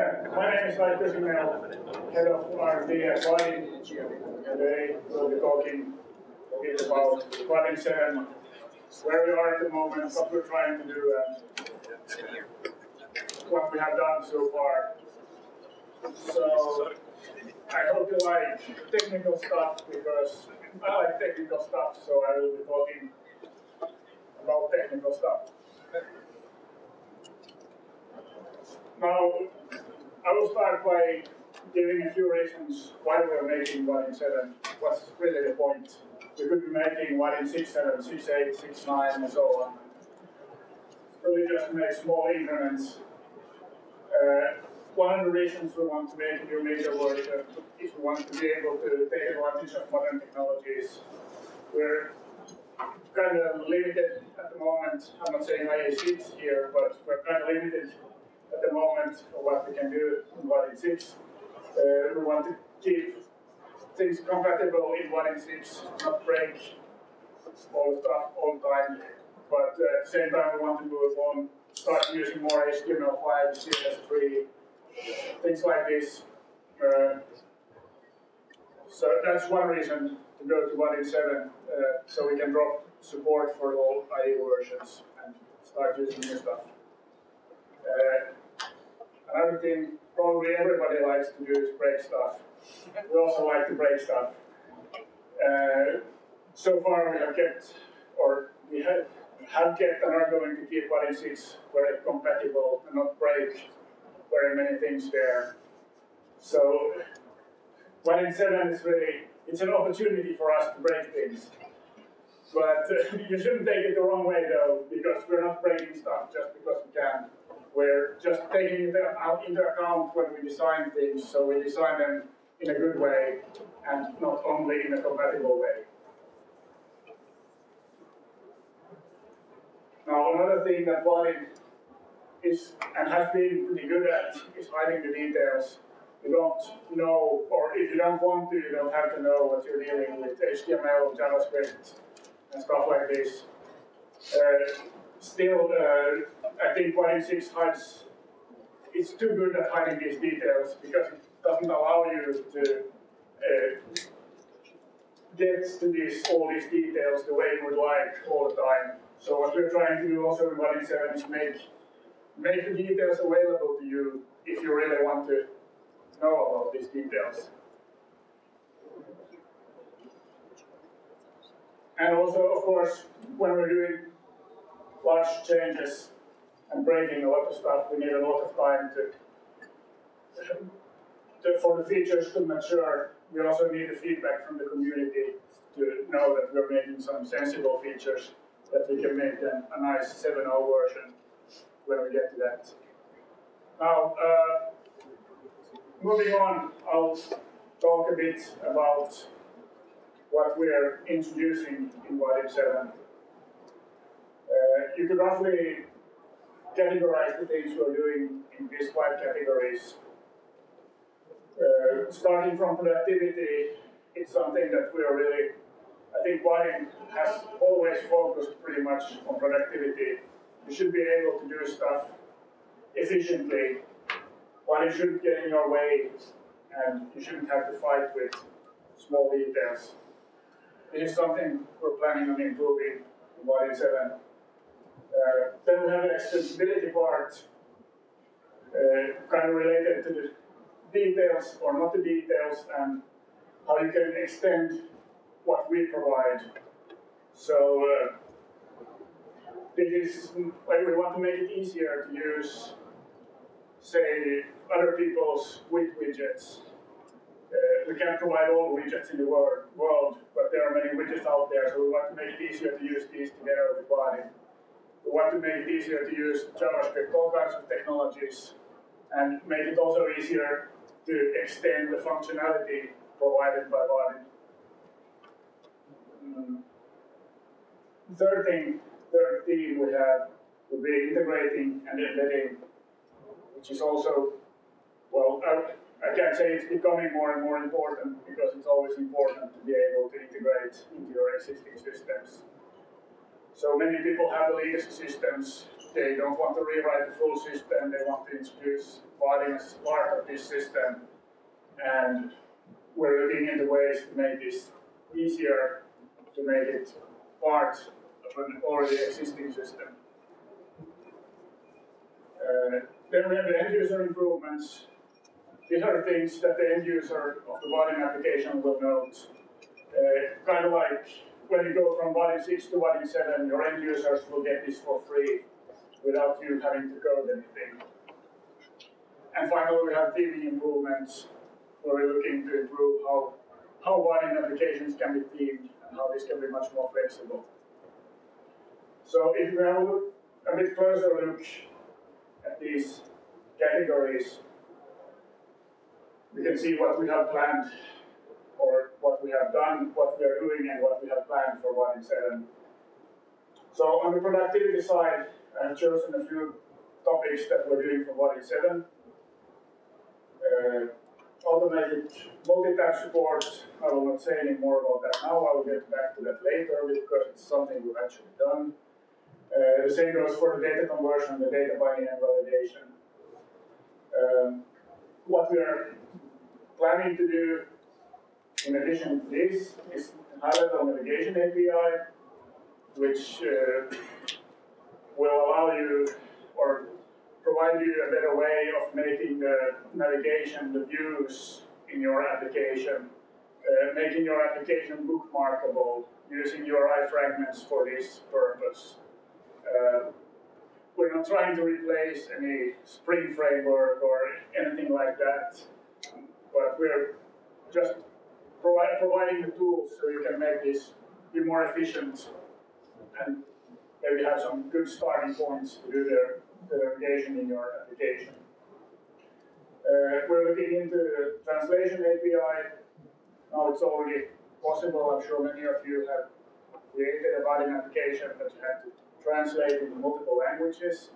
My name is Artur Signell, head of R&D at Vaadin. Today we'll be talking a bit about Vaadin 7, where we are at the moment, what we're trying to do, and what we have done so far. So I hope you like technical stuff, because I like technical stuff, so I will be talking about technical stuff. Now, I will start by giving a few reasons why we are making Vaadin 7. What's really the point? We could be making Vaadin 6.7, 6.8, 6.9, and so on. Really just to make small increments. One of the reasons we want to make a new major version is we want to be able to take advantage of modern technologies. We're kind of limited at the moment. I'm not saying IA6 here, but we're kind of limited at the moment of what we can do in Vaadin 6. We want to keep things compatible in Vaadin 6, not break all the stuff all the time. But at the same time, we want to move on, start using more HTML5, CSS3, things like this. So that's one reason to go to Vaadin 7, so we can drop support for all IE versions and start using new stuff. Another thing probably everybody likes to do is break stuff. We also like to break stuff. So far we have kept, or we have kept and are going to keep Vaadin 6 very compatible and not break very many things there. So Vaadin 7 is really, it's an opportunity for us to break things. But you shouldn't take it the wrong way though, because we're not breaking stuff just because we can. We're just taking it into account when we design things, so we design them in a good way and not only in a compatible way. Now, another thing that Vaadin is and has been pretty good at is hiding the details. You don't know, or if you don't want to, you don't have to know what you're dealing with HTML, JavaScript, and stuff like this. Still, I think Vaadin 6 hides, it's too good at hiding these details because it doesn't allow you to get to all these details the way you would like all the time. So what we're trying to do also in Vaadin 7 is make the details available to you if you really want to know about these details. And also, of course, when we're doing large changes and breaking a lot of stuff, we need a lot of time for the features to mature. We also need the feedback from the community to know that we're making some sensible features that we can make them a nice 7.0 version when we get to that. Now, moving on, I'll talk a bit about what we're introducing in Vaadin 7. You could roughly categorize the things we're doing in these 5 categories. Starting from productivity, it's something that we're really, I think Vaadin has always focused pretty much on productivity. You should be able to do stuff efficiently, but it shouldn't get in your way, and you shouldn't have to fight with small details. This is something we're planning on improving in Vaadin 7. Then we have the extensibility part, kind of related to the details or not the details, and how you can extend what we provide. So this is like we want to make it easier to use, say, other people's widgets. We can't provide all widgets in the world, but there are many widgets out there, so we want to make it easier to use these together with Vaadin. We want to make it easier to use JavaScript, all kinds of technologies, and make it also easier to extend the functionality provided by Vaadin. Third theme we have will be integrating and embedding, which is also, well, I can't say it's becoming more and more important because it's always important to be able to integrate into your existing systems. So many people have the legacy systems they don't want to rewrite the full system, they want to introduce Vaadin as part of this system, and we're looking into ways to make this easier, to make it part of an already existing system. Then we have the end user improvements. These are things that the end user of the Vaadin application will note. Kind of like when you go from Vaadin 6 to Vaadin 7, your end users will get this for free without you having to code anything. And finally, we have theming improvements, where we're looking to improve how Vaadin applications can be themed and how this can be much more flexible. So if we have a bit closer look at these categories, we can see what we have planned, or what we have done, what we are doing, and what we have planned for Vaadin 7. So on the productivity side, I have chosen a few topics that we're doing for Vaadin 7. Automated multi-tab support, I will not say any more about that now, I will get back to that later because it's something we've actually done. The same goes for the data conversion, the data binding and validation. What we are planning to do in addition to this is high-level navigation API, which will allow you or provide you a better way of making the navigation, the views in your application, making your application bookmarkable, using URI fragments for this purpose. We're not trying to replace any Spring framework or anything like that, but we're just providing the tools so you can make this be more efficient and maybe have some good starting points to do the navigation in your application. We're looking into the translation API. Now it's already possible. I'm sure many of you have created a Vaadin application that you have to translate into multiple languages.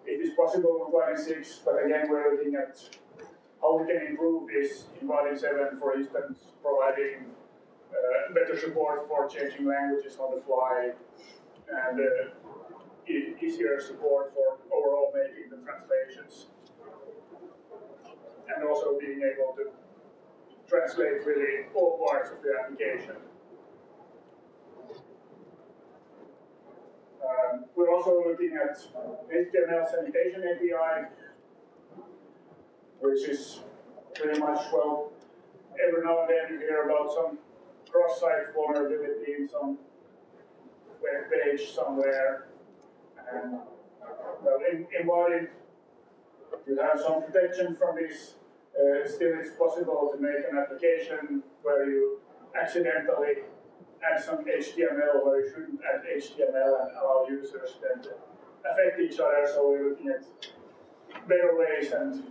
It is possible with Vaadin 6, but again, we're looking at how we can improve this in Vaadin 7, for instance, providing better support for changing languages on the fly, and easier support for overall making the translations. And also being able to translate really all parts of the application. We're also looking at HTML sanitation API, which is pretty much, well, every now and then you hear about some cross-site vulnerability in some web page somewhere. And well, in Vaadin, you have some protection from this. Still, it's possible to make an application where you accidentally add some HTML where you shouldn't add HTML and allow users then to affect each other. So we're looking at better ways and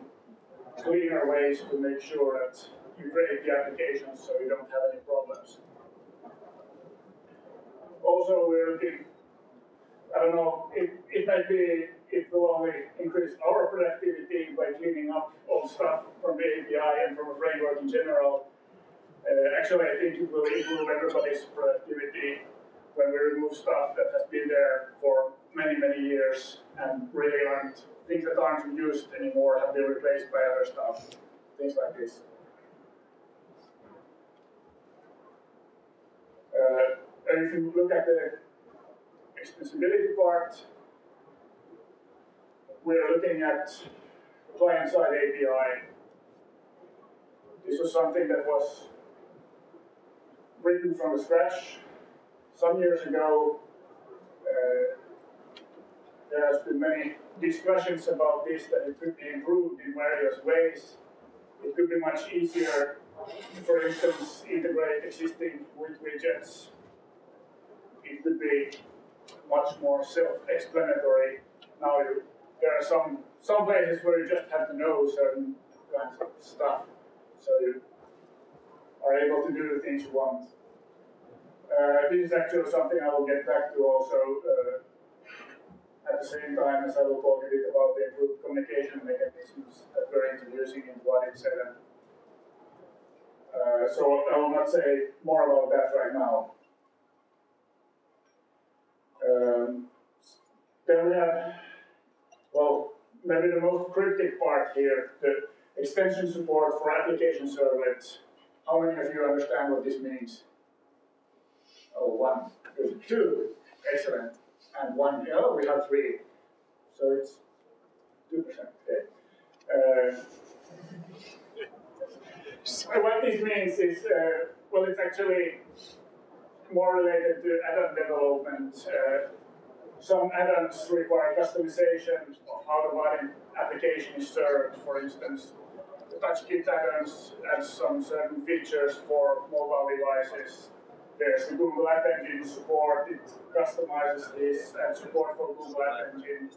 cleaner ways to make sure that you create the applications so you don't have any problems. Also, we're looking, I don't know, it might be, it will only increase our productivity by cleaning up all stuff from the API and from a framework in general. Actually, I think it will improve everybody's productivity when we remove stuff that has been there for many, many years and really aren't, things that aren't used anymore have been replaced by other stuff, things like this. And if you look at the extensibility part, we're looking at client-side API. This was something that was written from scratch some years ago. There has been many discussions about this, that it could be improved in various ways. It could be much easier, for instance, integrate existing widgets. It could be much more self-explanatory. Now there are some places where you just have to know certain kinds of stuff, so you are able to do the things you want. This is actually something I will get back to also at the same time as I will talk a bit about the improved communication mechanisms that we're introducing in Vaadin 7. So I will not say more about that right now. Then we have, well, maybe the most cryptic part here, the extension support for application servlets. How many of you understand what this means? Oh, one. Good. Two. Excellent. And one. Oh, we have three. So it's 2%. Okay. So what this means is, well, it's actually more related to add-on development. Some add-ons require customization of how the Vaadin application is served. For instance, the TouchKit add-ons add some certain features for mobile devices. There's the Google App Engine support, it customizes this, and support for Google App Engine.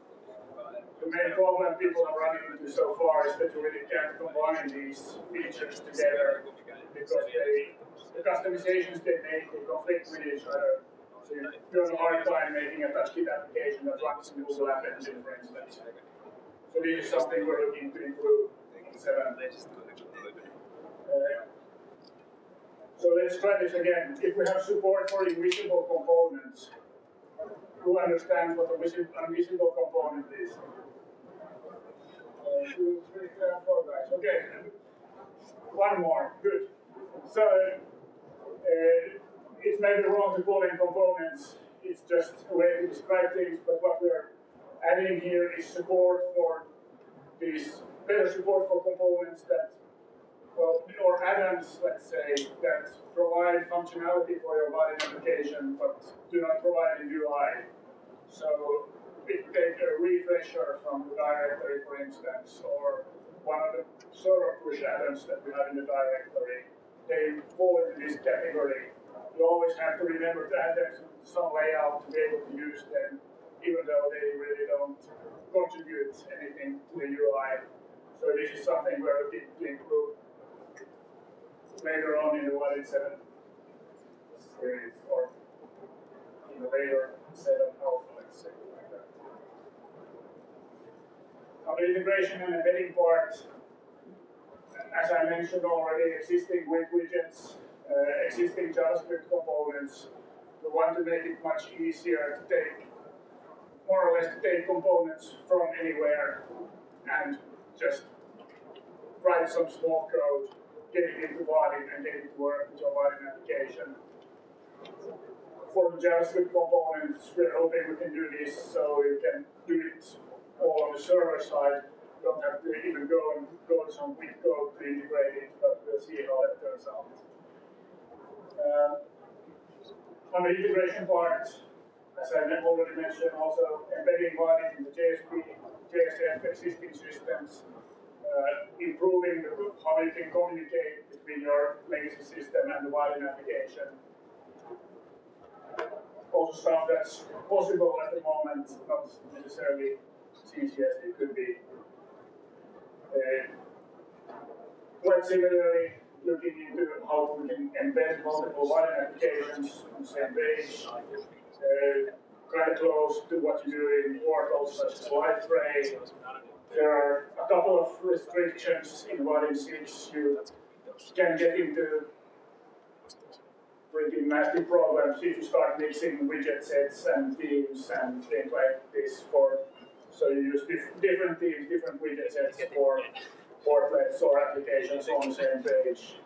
The main problem people are running into so far is that you really can't combine these features together because the customizations they make, they conflict with each other. So you have a hard time making a TouchKit application that runs in Google App Engine, for instance. So this is something we're looking to improve in 7. So let's try this again. If we have support for invisible components, who understands what a invisible component is? 2, 3, 4 guys. Okay. One more. Good. So it's maybe wrong to call them components. It's just a way to describe things. But what we're adding here is support for these, better support for components that, well, or add-ons, let's say, that provide functionality for your Vaadin application, but do not provide a UI. So we take a refresher from the directory, for instance, or one of the server push add-ons that we have in the directory. They fall into this category. You always have to remember to add them to some layout to be able to use them, even though they really don't contribute anything to the UI. So this is something we're looking to improve later on in the Vaadin 7 series, or in the later 7 alpha, let's say, like that. Now the integration and embedding part, as I mentioned already, existing web widgets, existing JavaScript components. We want to make it much easier to take, more or less to take components from anywhere and just write some small code, get it into Vaadin and get it to work with your Vaadin application. For the JavaScript components, we're hoping we can do this so you can do it all on the server side. You don't have to even go to some quick code to integrate it, but we'll see how that turns out. On the integration part, as I already mentioned, also embedding Vaadin in the JSF existing systems, improving how you can communicate between your legacy system and the Vaadin application. Also stuff that's possible at the moment, not necessarily as easy as it could be. Quite similarly, looking into how we can embed multiple Vaadin applications on the same page, kind of close to what you do in portals such as LiveFray. There are a couple of restrictions in Vaadin 6. You can get into pretty nasty problems if you start mixing widget sets and themes and things like this. So you use different themes, different widget sets for portlets or applications on the same page.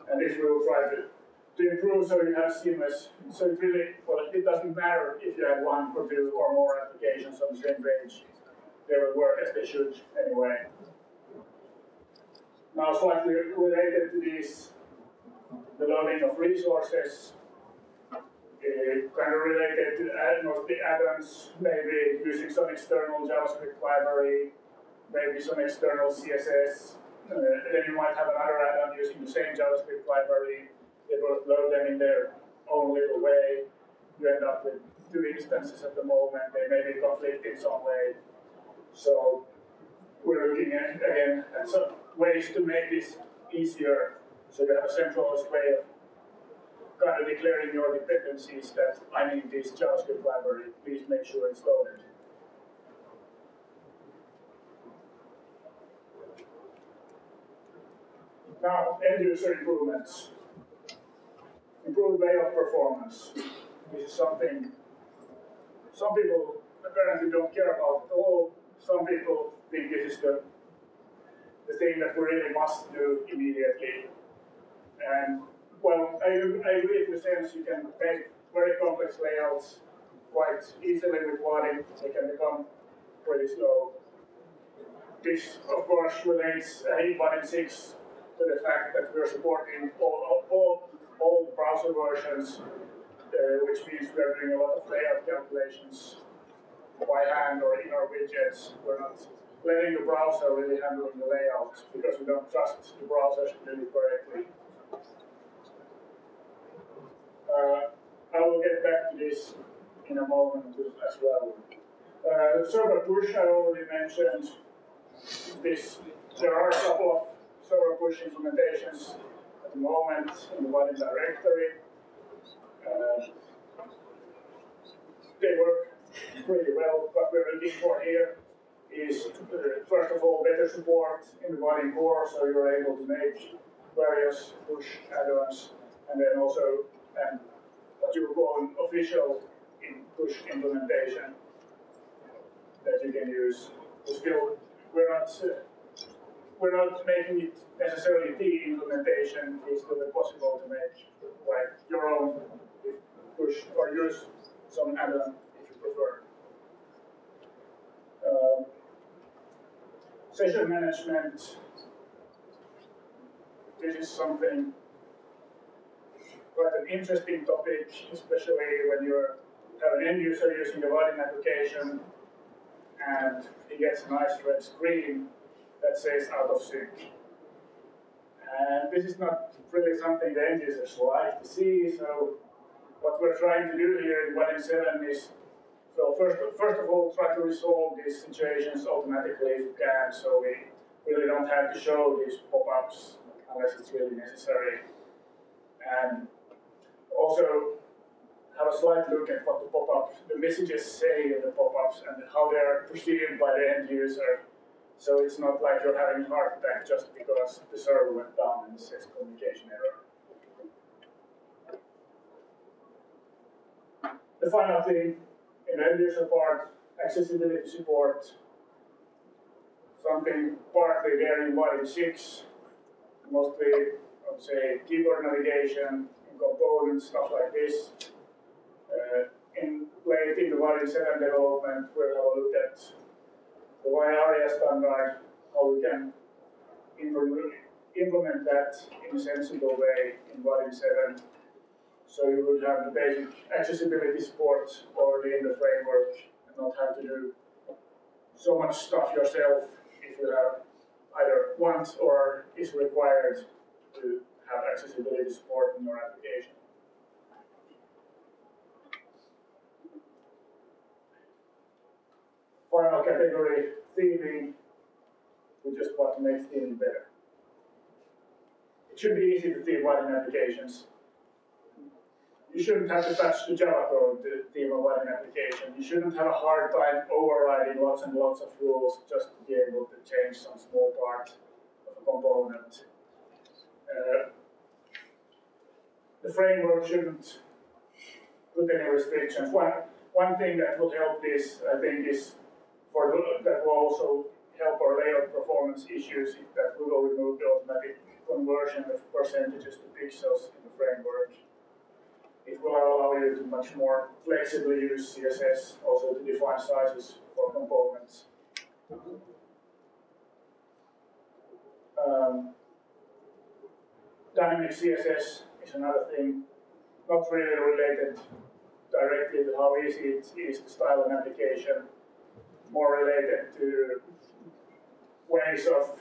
And this we will try to improve so you have seamless. So it really, well, it doesn't matter if you have 1 or 2 or more applications on the same page. They will work as they should anyway. Now, slightly related to this, the loading of resources, kind of related to mostly add-ons, maybe using some external JavaScript library, maybe some external CSS. Then you might have another add-on using the same JavaScript library. They both load them in their own little way. You end up with 2 instances at the moment. They may be conflict in some way. So we're looking at, again, at some ways to make this easier. So you have a centralized way of kind of declaring your dependencies that I need this JavaScript library. Please make sure it's loaded. Now, end-user improvements. Improved layout performance. This is something some people apparently don't care about it at all. Some people think this is the thing that we really must do immediately. And well, I agree in the sense you can make very complex layouts quite easily with Vaadin. They can become pretty slow. This, of course, relates in Vaadin 6 to the fact that we're supporting all browser versions, which means we're doing a lot of layout calculations by hand or in our widgets. We're not letting the browser really handling the layouts because we don't trust the browsers to do it correctly. I will get back to this in a moment as well. Server push, I already mentioned this. There are a couple of server push implementations at the moment in the Vaadin directory. They work pretty well. What we're looking for here is, first of all, better support in the Vaadin core, so you're able to make various push add-ons, and then also what you would call an official push implementation that you can use. We're not making it necessarily the implementation. It's still possible to make like your own push or use some add-on if you prefer. Session management. This is something quite an interesting topic, especially when you have an end user using the Vaadin application and he gets a nice red screen that says out of sync. And this is not really something the end users like to see, so what we're trying to do here in Vaadin 7 is, so first of all, try to resolve these situations automatically if we can, so we really don't have to show these pop-ups unless it's really necessary. And also have a slight look at what the messages say in the pop-ups and how they are perceived by the end user. So it's not like you're having a heart attack just because the server went down and it says communication error. The final thing in the end user part, accessibility support. Something partly there in Vaadin 6, mostly I would say keyboard navigation, components, stuff like this. Late in the Vaadin 7 development, we'll have a look at the YARIA standard, how we can implement that in a sensible way in Vaadin 7. So you would have the basic accessibility support already in the framework and not have to do so much stuff yourself if you have either want or is required to have accessibility support in your application. Final category, theming. We just want to make theming better. It should be easy to theme Vaadin applications. You shouldn't have to touch the Java code to theme a Vaadin application. You shouldn't have a hard time overriding lots and lots of rules just to be able to change some small part of a component. The framework shouldn't put any restrictions. One thing that will help this, I think, is that will also help our layout performance issues. That will remove the automatic conversion of percentages to pixels in the framework. It will allow you to much more flexibly use CSS, also to define sizes for components. Dynamic CSS is another thing, not really related directly to how easy it is to style an application, more related to ways of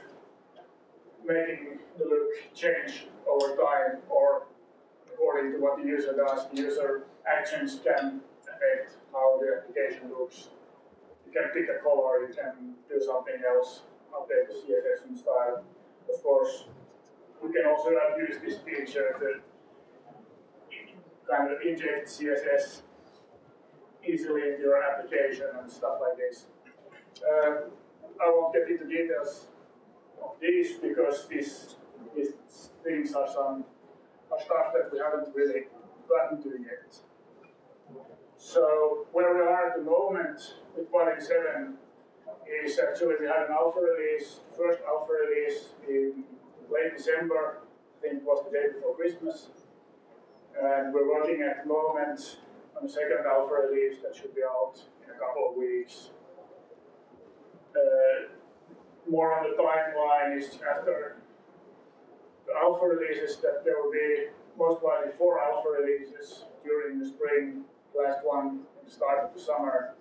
making the look change over time, or according to what the user does, the user actions can affect how the application looks. You can pick a color, you can do something else, update the CSS and style. Of course, we can also use this feature to kind of inject CSS easily into your application and stuff like this. I won't get into details of these because these things are stuff that we haven't really gotten to yet. So where we are at the moment with Vaadin 7 is actually we had an alpha release, first alpha release in late December, I think it was the day before Christmas. And we're working at the moment on the second alpha release that should be out in a couple of weeks. More on the timeline is after the alpha releases that there will be most likely 4 alpha releases during the spring, last one at the start of the summer.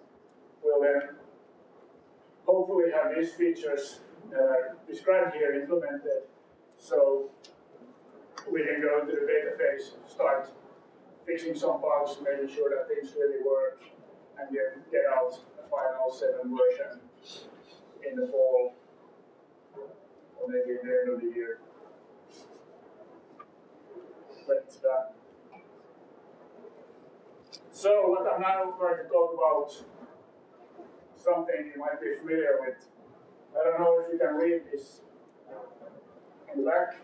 We'll then hopefully have these features described here implemented, so we can go into the beta phase, start fixing some bugs, making sure that things really work, and then get out a final 7 version in the fall, or maybe in the end of the year. But it's done. So what I'm now going to talk about, something you might be familiar with. I don't know if you can read this in the back.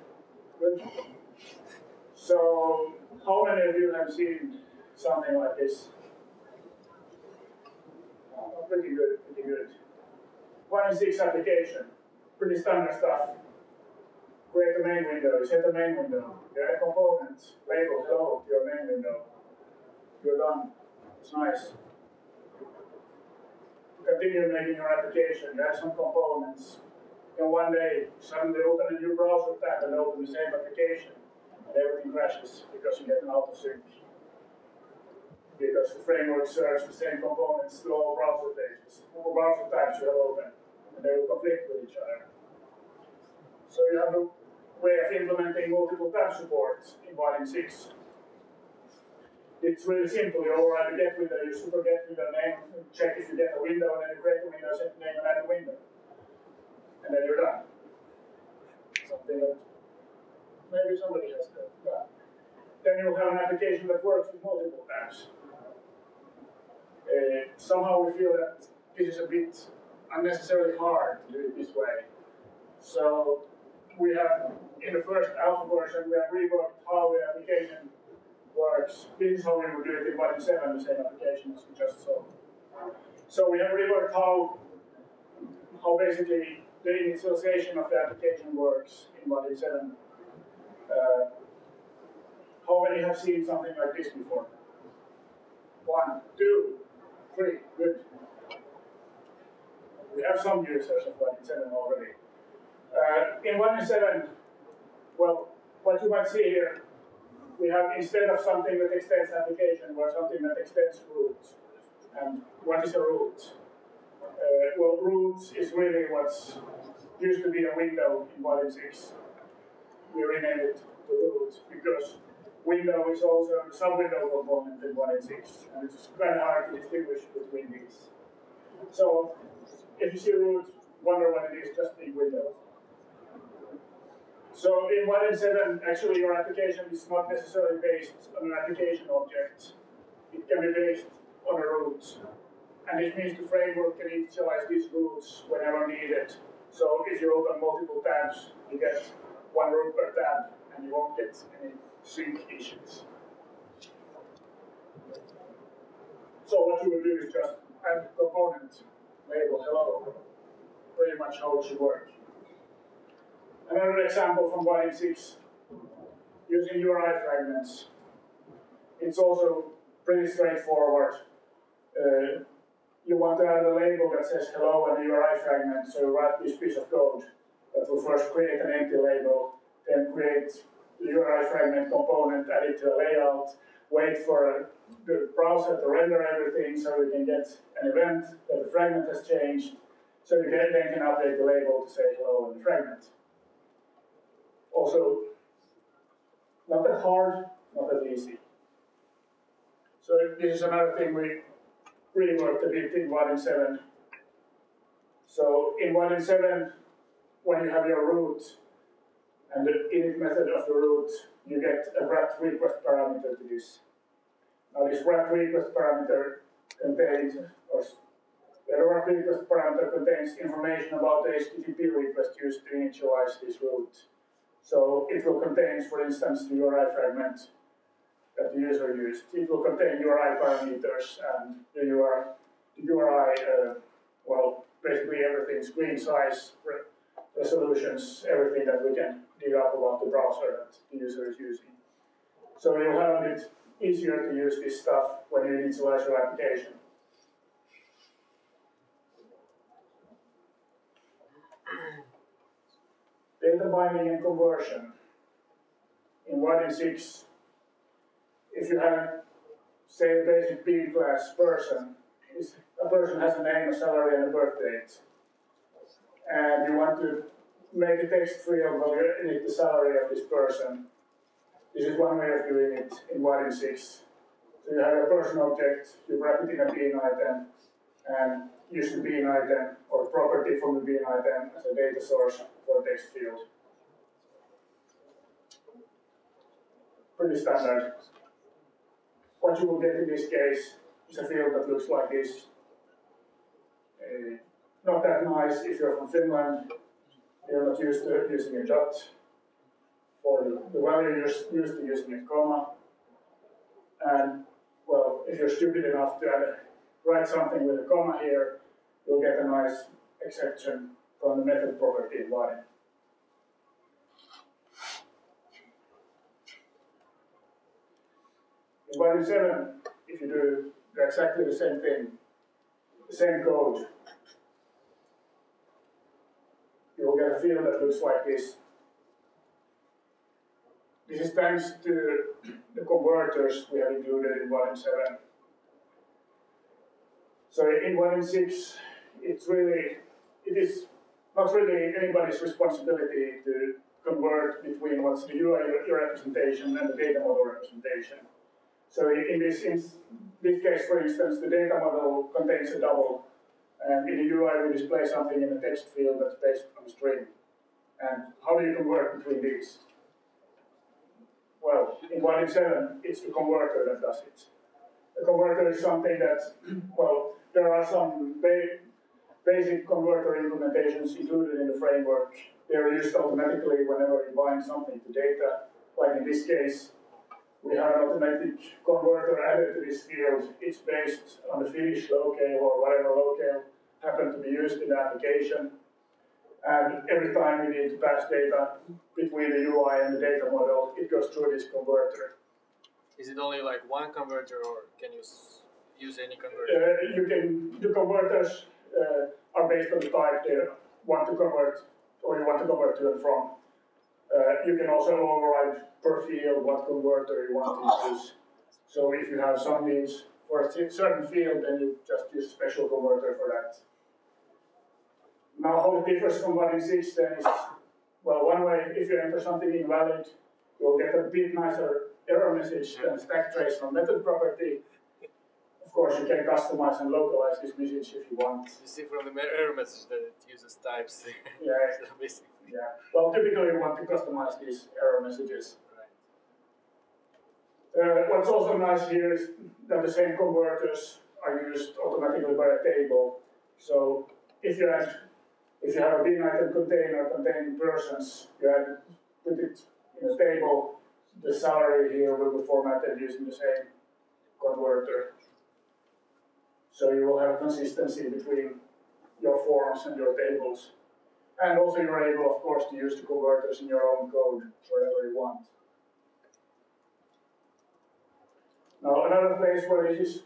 Good. So how many of you have seen something like this? Oh, pretty good, pretty good. 1.6 application, pretty standard stuff. Create a main window, set a main window, get a component, label hello to your main window. You're done. It's nice. Continue making your application, you add some components. And one day, suddenly open a new browser tab and open the same application, and everything crashes because you get an out of sync. Because the framework serves the same components to all browser pages, all browser tabs you have open, and they will conflict with each other. So you have a way of implementing multiple tab support in Vaadin 6. It's really simple. You override the get window, you super get window name, check if you get a window, and then you create a window, set the name, and add a window. And then you're done. Something that maybe somebody has done. Then you'll have an application that works with multiple tabs. Somehow we feel that this is a bit unnecessarily hard to do it this way. So we have, in the first alpha version, we have reworked how the application works. This is how we would do it in Vaadin 7, the same application as we just saw. So we have reworked how basically the initialization of the application works in Vaadin 7. How many have seen something like this before? 1, 2, 3, good. We have some users of Vaadin 7 already. In Vaadin 7, well, what you might see here, we have, instead of something that extends application, we have something that extends root. And what is a root? Well, root is really what's used to be a window in Vaadin 6. We renamed it to root because window is also a sub-window component in Vaadin 6, and it's kind of hard to distinguish between these. So, if you see root, wonder what it is, just think window. So in Vaadin 7, actually your application is not necessarily based on an application object. It can be based on a root. And it means the framework can initialize these roots whenever needed. So if you open multiple tabs, you get 1 root per tab, and you won't get any sync issues. So what you will do is just add a component, label hello, pretty much how it should work. Another example from Vaadin 6, using URI fragments. It's also pretty straightforward. You want to add a label that says hello and a URI fragment, so you write this piece of code that will first create an empty label, then create the URI fragment component, add it to a layout, wait for the browser to render everything so we can get an event that the fragment has changed, so you then can update the label to say hello in the fragment. Also, not that hard, not that easy. So this is another thing we reworked a bit in Vaadin 7. So in Vaadin 7, when you have your root and the init method of the root, you get a wrap request parameter to this. Now this wrap request parameter contains, or the wrap request parameter contains information about the HTTP request used to initialize this root. So it will contain, for instance, the URI fragment, that the user used. It will contain URI parameters and the URI, well, basically everything, screen size, resolutions, everything that we can dig up about the browser that the user is using. So you'll have a bit easier to use this stuff when you initialize your application. Data binding and conversion. In Vaadin 6, if you have, say, a basic B class person, a person has a name, a salary, and a birth date, and you want to make a text field where you edit the salary of this person. This is one way of doing it in Vaadin 6. So you have a person object, you wrap it in a bean item, and use the bean item or property from the bean item as a data source for a text field. Pretty standard. What you will get in this case is a field that looks like this. Not that nice if you're from Finland. You're not used to using a dot. For the value you're used to using a comma. And, well, if you're stupid enough to write something with a comma here, you'll get a nice exception from the method property in Vaadin. In Vaadin 7, if you do exactly the same thing, the same code, you'll get a field that looks like this. This is thanks to the converters we have included in Vaadin 7. So in Vaadin 6, it is not really anybody's responsibility to convert between what's the UI representation and the data model representation. So in this case, for instance, the data model contains a double, and in the UI we display something in a text field that's based on a string. And how do you convert between these? Well, in Vaadin 7, it's the converter that does it. The converter is something that, well, there are some basic converter implementations included in the framework. They are used automatically whenever you bind something to data. Like in this case, we have an automatic converter added to this field. It's based on the Finnish locale or whatever locale happened to be used in the application. And every time we need to pass data between the UI and the data model, it goes through this converter. Is it only like one converter, or can you use any converter? The converters are based on the type they want to convert, or you want to convert to and from. You can also override per field what converter you want to use. So if you have some needs for a certain field, then you just use a special converter for that. Now, how it differs from Vaadin 6 then is, well, one way, if you enter something invalid, you'll get a bit nicer error message than a stack trace from method property. Of course, you can customize and localize this message if you want. You see from the error message that it uses types. Yeah. So yeah. Well, typically you want to customize these error messages. Right. What's also nice here is that the same converters are used automatically by a table. So if you have a bean item container containing persons, you put it in a table. The salary here will be formatted using the same converter. So you will have consistency between your forms and your tables. And also you're able, of course, to use the converters in your own code wherever you want. Now another place where this is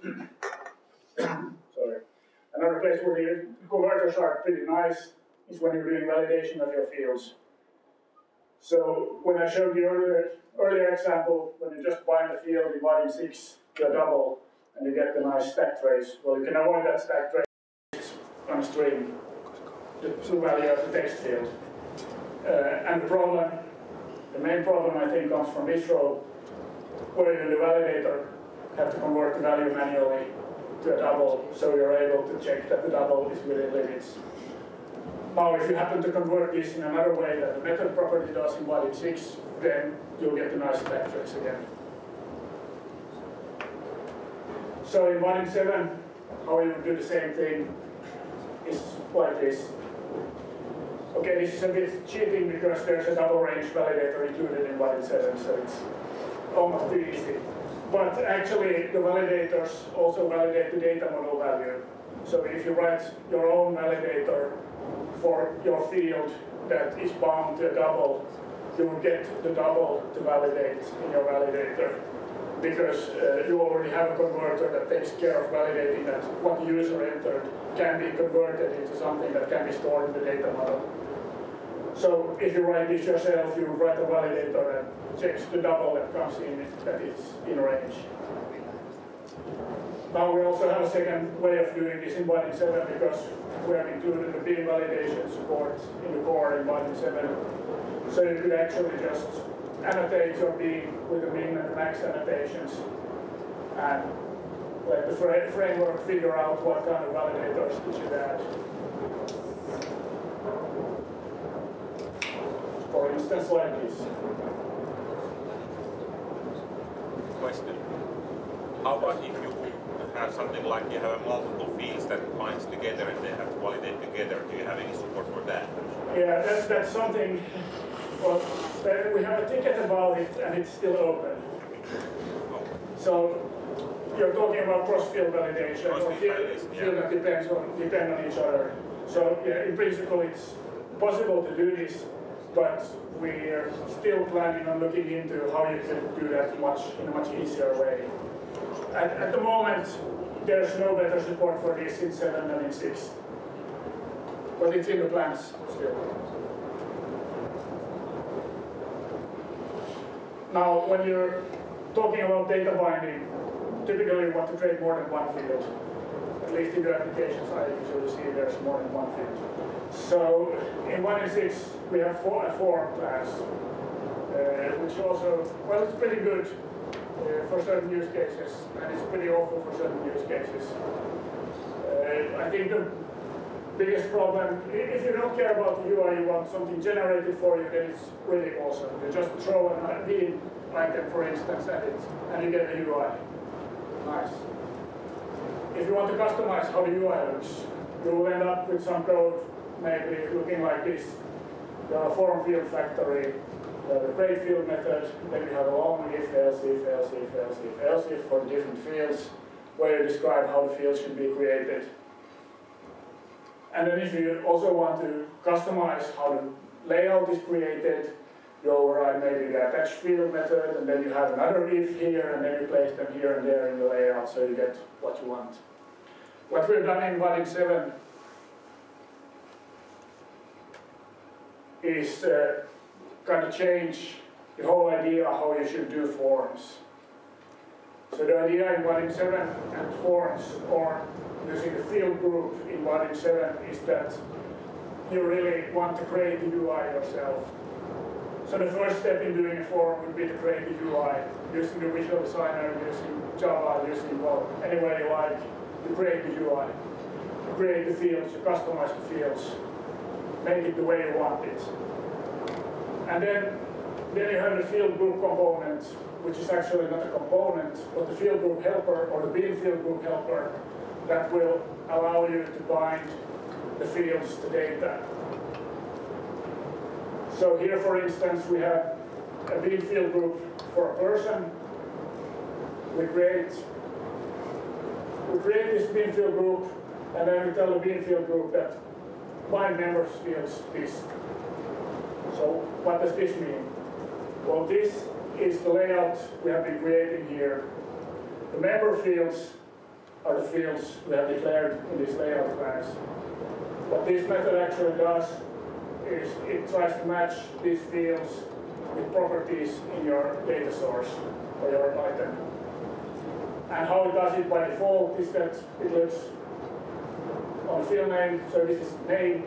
another place where the converters are pretty nice is when you're doing validation of your fields. So when I showed the earlier example, when you just bind a field in Vaadin 6 to a double, and you get the nice stack trace, well, you can avoid that stack trace on a string, the true value of the text field. And the main problem I think comes from this row, where you, the validator, have to convert the value manually to a double, so you're able to check that the double is within limits. Now, if you happen to convert this in another way that the method property does in Vaadin 6, then you'll get the nice stack trace again. So in Vaadin 7, how you do the same thing is like this. Okay, this is a bit cheating because there's a double range validator included in Vaadin 7, so it's almost too easy. But actually, the validators also validate the data model value. So if you write your own validator for your field that is bound to a double, you will get the double to validate in your validator, because you already have a converter that takes care of validating that what the user entered can be converted into something that can be stored in the data model. So if you write this yourself, you write a validator and checks the double that comes in, that is in range. Now we also have a second way of doing this in Vaadin 7 because we have included the beam validation support in the core in Vaadin 7. So you could actually just annotate your beam with the min and the max annotations and let the framework figure out what kind of validators you should add. For instance, like this. Question. How about if you have something like you have multiple fields that binds together and they have to validate together? Do you have any support for that? Yeah, that's something. Well, we have a ticket about it and it's still open. So you're talking about cross-field validation or field that depend on each other. So yeah, in principle it's possible to do this, but we're still planning on looking into how you can do that in a much easier way. At the moment, there's no better support for this in 7 than in 6. But it's in the plans still. Now, when you're talking about data binding, typically you want to create more than one field. At least in the applications I usually see there's more than one field. So in 1 and 6, we have a form class, which also, well, it's pretty good for certain use cases, and it's pretty awful for certain use cases. I think the biggest problem, if you don't care about the UI, you want something generated for you, then it's really awesome. You just throw a beam item, for instance, at it, and you get a UI. Nice. If you want to customize how the UI looks, you will end up with some code maybe looking like this. You have a form field factory, you have a break field method, then you have a long if, else, if, else, if, else, if, else, if for the different fields, where you describe how the fields should be created. And then if you also want to customize how the layout is created, you override maybe the attach field method, and then you have another if here, and then you place them here and there in the layout so you get what you want. What we've done in Vaadin 7 is kind of change the whole idea how you should do forms. So the idea in Vaadin 7 and forms, or using the field group in Vaadin 7, is that you really want to create the UI yourself. So the first step in doing a form would be to create the UI, using the visual designer, using Java, using, well, any way you like. You create the UI, you create the fields, you customize the fields, make it the way you want it. And then you have the field group component, which is actually not a component, but the field group helper, or the beam field group helper, that will allow you to bind the fields to data. So here, for instance, we have a beam field group for a person. We create this beam field group, and then we tell the beam field group that bind members fields this. So what does this mean? Well, this is the layout we have been creating here. The member fields are the fields we have declared in this layout class. What this method actually does is it tries to match these fields with properties in your data source or your item. And how it does it by default is that it looks on the field name, so this is name,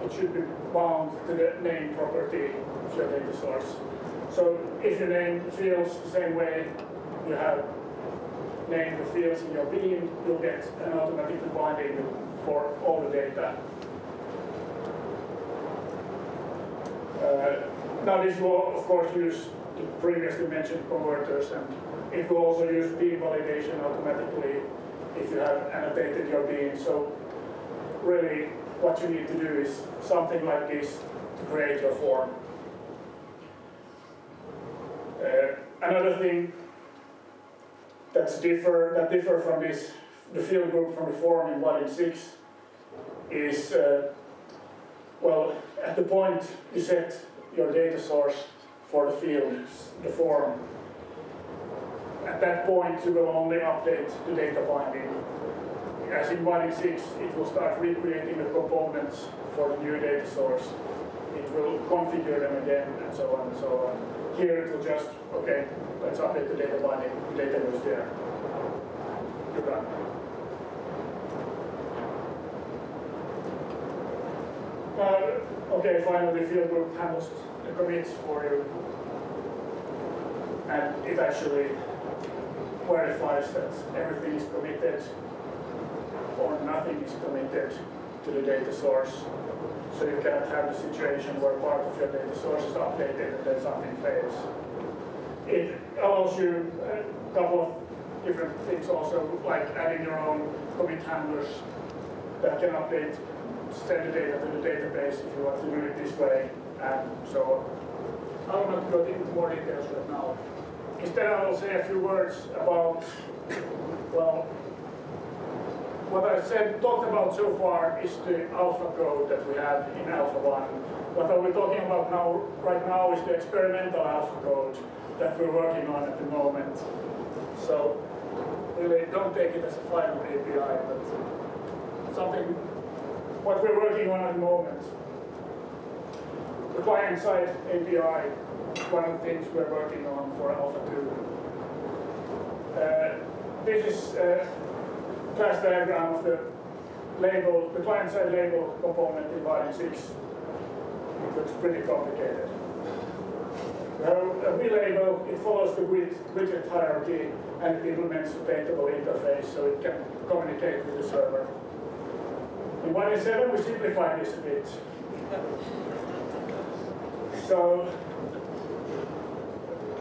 it should be bound to the name property of your data source. So if you name fields the same way you have named the fields in your beam, you'll get an automatic binding for all the data. Now this will, of course, use the previously mentioned converters, and it will also use beam validation automatically if you have annotated your beam. So really, what you need to do is something like this to create your form. Another thing that differ from this, the field group from the form in Vaadin 6 is, well, at the point you set your data source for the field, the form, at that point you will only update the data binding. As in Vaadin 6, it will start recreating the components for the new data source. It will configure them again, and so on and so on. Here it will just, okay, let's update the data binding, the data goes there. You're done. Okay, finally the field group handles the commits for you. And it actually verifies that everything is committed or nothing is committed to the data source. So you cannot have the situation where part of your data source is updated and then something fails. It allows you a couple of different things also, like adding your own commit handlers that can update, send the data to the database if you want to do it this way, and so on. I will not go into more details right now. Instead, I will say a few words about, well, what I've talked about so far is the alpha code that we have in Alpha 1. What we're talking about right now is the experimental alpha code that we're working on at the moment. So really don't take it as a final API, but something, what we're working on at the moment. The client-side API, one of the things we're working on for Alpha 2. This is class diagram of the label, the client-side label component in Vaadin 6. It looks pretty complicated. We have a relabel, it follows the widget hierarchy, and it implements a paintable interface so it can communicate with the server. In Vaadin 7 we simplify this a bit. So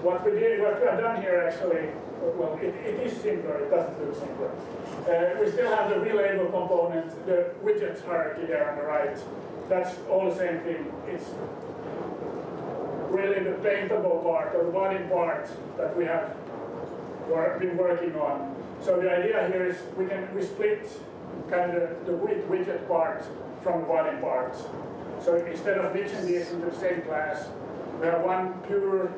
what we have done here actually, well, it is simpler, it doesn't look simpler. We still have the relabel component, the widget hierarchy there on the right. That's all the same thing. It's really the paintable part, or the Vaadin part, that we have been working on. So the idea here is we split kind of the widget part from the Vaadin part. So instead of mixing these into the same class, we have one pure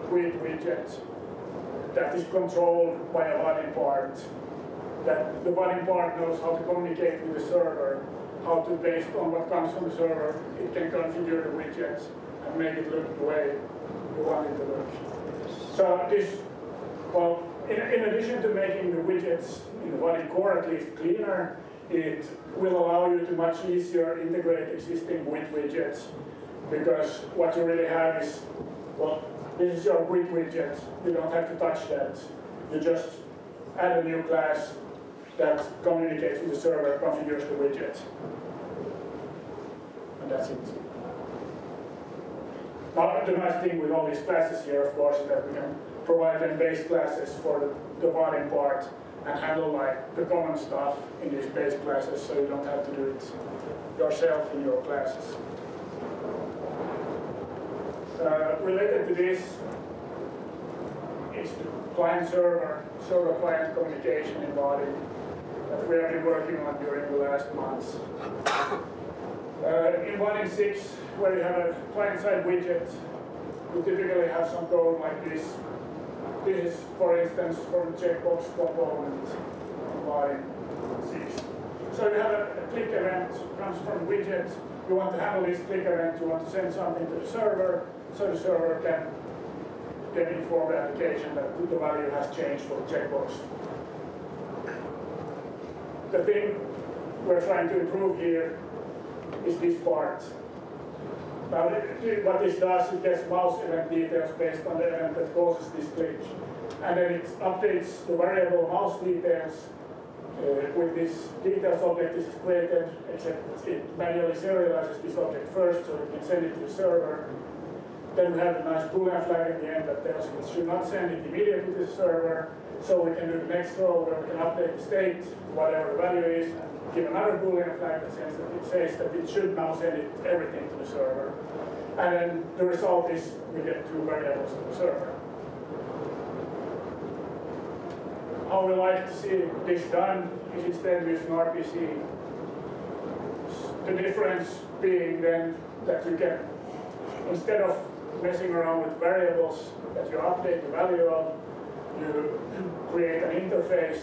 widget that is controlled by a Vaadin part. That the Vaadin part knows how to communicate with the server, how to, based on what comes from the server, it can configure the widgets and make it look the way you want it to look. So this, well, in addition to making the widgets in the Vaadin core at least cleaner, it will allow you to much easier integrate existing widgets, because what you really have is, well, this is your widget. You don't have to touch that. You just add a new class that communicates with the server, configures the widget. And that's it. Now, the nice thing with all these classes here, of course, is that we can provide them base classes for the Vaadin part and handle like the common stuff in these base classes, so you don't have to do it yourself in your classes. Related to this is the server-client communication in Vaadin that we have been working on during the last months. In Vaadin 6, where you have a client-side widget, you typically have some code like this. This is, for instance, for the checkbox component in Vaadin 6. So you have a click event, comes from widget. You want to handle this click event, you want to send something to the server, so the server can inform the application that the value has changed for the checkbox. The thing we're trying to improve here is this part. Now, what this does, it gets mouse event details based on the event that causes this click. And then it updates the variable mouse details with this details object is created, except it manually serializes this object first so it can send it to the server. Then we have a nice boolean flag at the end that tells it should not send it immediately to the server. So we can do the next row where we can update the state, whatever the value is, and give another boolean flag that says that it should now send everything to the server. And then the result is we get two variables to the server. how we like to see this done is instead using RPC. The difference being then that you can, instead of messing around with variables that you update the value of, you create an interface.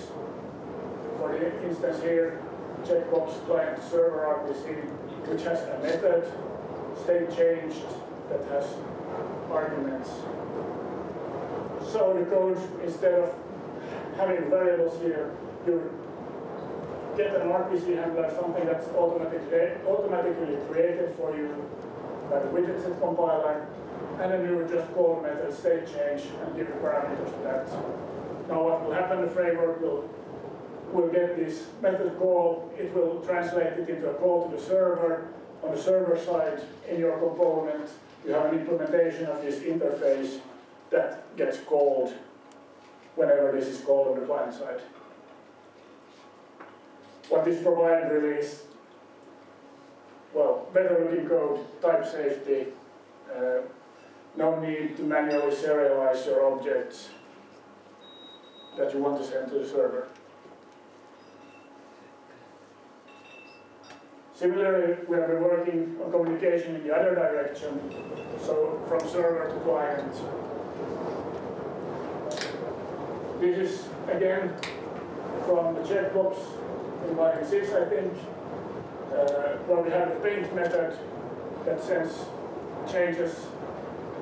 For instance here, checkbox client server RPC, which has a method, state changed, that has arguments. So the code, instead of having variables here, you get an RPC handler, something that's automatically created for you by the widget set compiler, and then you just call the method state change and give the parameters to that. Now what will happen, the framework will get this method call, it will translate it into a call to the server. On the server side, in your component, you have an implementation of this interface that gets called whenever this is called on the client side. What this provides really is, well, better looking code, type safety, no need to manually serialize your objects that you want to send to the server. Similarly, we have been working on communication in the other direction, so from server to client. This is, again, from the checkbox in Vaadin 6, I think, where we have the paint method that sends changes,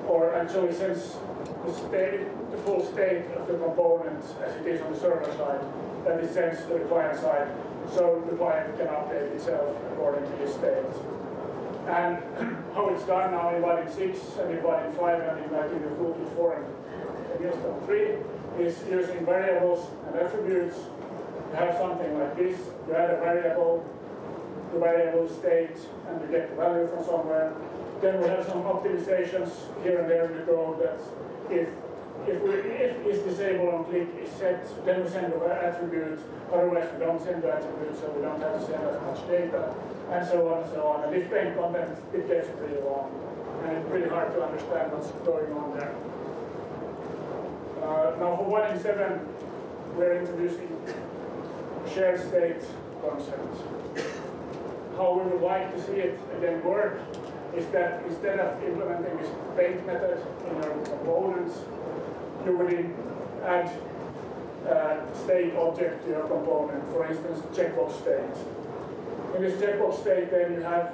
or actually sends the full state of the component as it is on the server side, that it sends to the client side, so the client can update itself according to this state. And how it's done now in Vaadin 6 and in Vaadin 5 and in the toolkit 4 and against 3 is using variables and attributes. You have something like this. You add a variable, the variable state, and you get the value from somewhere. Then we have some optimizations here and there in the code that if is disabled on click is set, then we send the attribute. Otherwise we don't send the attribute, so we don't have to send as much data, and so on and so on. And this paint content, it gets pretty long, and it's pretty hard to understand what's going on there. Now for Vaadin 7, we're introducing shared state concept. How we would like to see it again work is that instead of implementing this paint method in your components, you would add state object to your component, for instance, checkbox state. In this checkbox state, then you have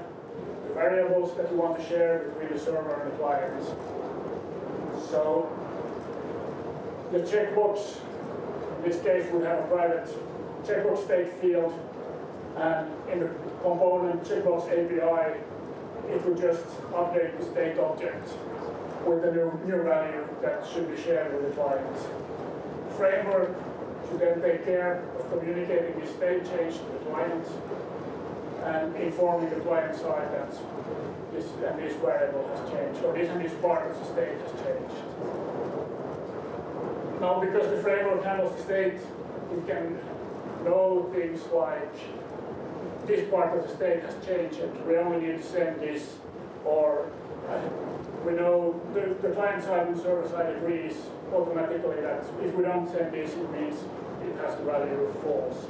the variables that you want to share between the server and the client. So the checkbox, in this case, would have a private checkbox state field, and in the component checkbox API, it would just update the state object with the new value that should be shared with the client. The framework should then take care of communicating the state change to the client and informing the client side that this and this variable has changed, or this and this part of the state has changed. Now, because the framework handles the state, we can know things like this part of the state has changed and we only need to send this, or we know the client side and server side agrees automatically that if we don't send this, it means it has the value of false.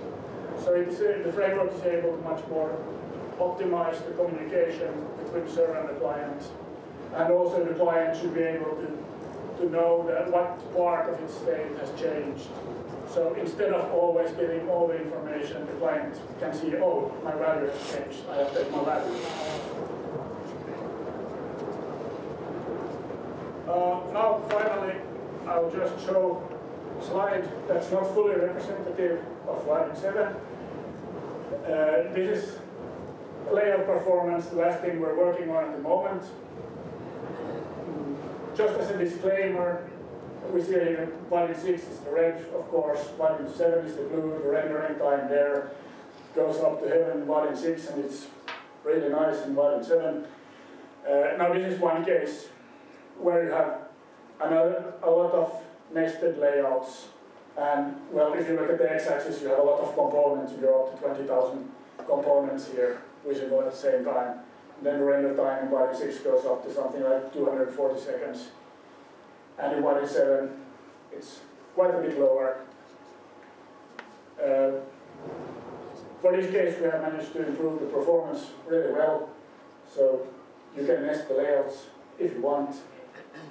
So the framework is able to much more optimize the communication between the server and the client. And also the client should be able to know that what part of its state has changed. So instead of always getting all the information, the client can see, oh, my value has changed, I update my value. Now, finally, I'll just show a slide that's not fully representative of Vaadin 7. This is layout performance, the last thing we're working on at the moment. Just as a disclaimer, we see here Vaadin 6 is the red, of course, Vaadin 7 is the blue, the rendering time there goes up to heaven in Vaadin 6, and it's really nice in Vaadin 7. Now this is one case where you have a lot of nested layouts, and well, if you look at the x-axis, you have a lot of components. You go up to 20,000 components here visible at the same time. And then the render time in Vaadin 6 goes up to something like 240 seconds. And in Vaadin 7, it's quite a bit lower. For this case, we have managed to improve the performance really well. So you can nest the layouts if you want.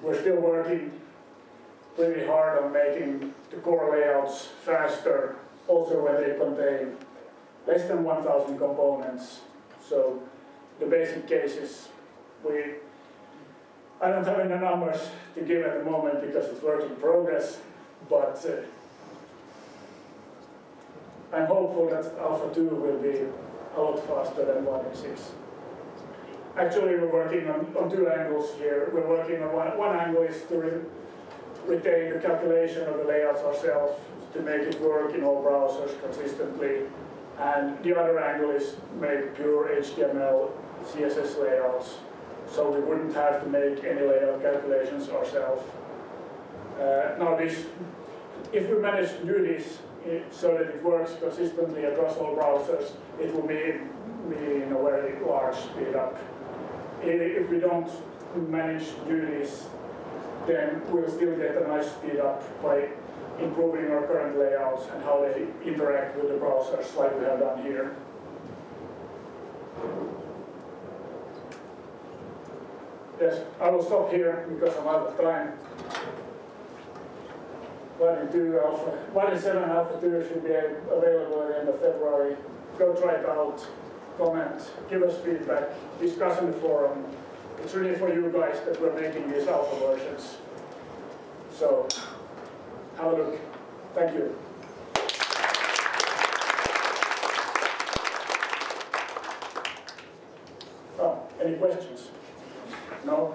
We're still working pretty hard on making the core layouts faster, also when they contain less than 1,000 components. So the basic cases, I don't have any numbers to give at the moment because it's work in progress, but I'm hopeful that Alpha 2 will be a lot faster than Vaadin 6. Actually, we're working on two angles here. We're working on one angle is to retain the calculation of the layouts ourselves to make it work in all browsers consistently. And the other angle is make pure HTML, CSS layouts, so we wouldn't have to make any layout calculations ourselves. Now if we manage to do this so that it works consistently across all browsers, it will mean a very large speed up. If we don't manage to do this, then we'll still get a nice speed up by improving our current layouts and how they interact with the browsers like we have done here. Yes, I will stop here because I'm out of time. Vaadin 7 Alpha 2 should be available at the end of February. Go try it out, comment, give us feedback, discuss in the forum. It's really for you guys that we're making these alpha versions. So, have a look. Thank you. Oh, any questions? No?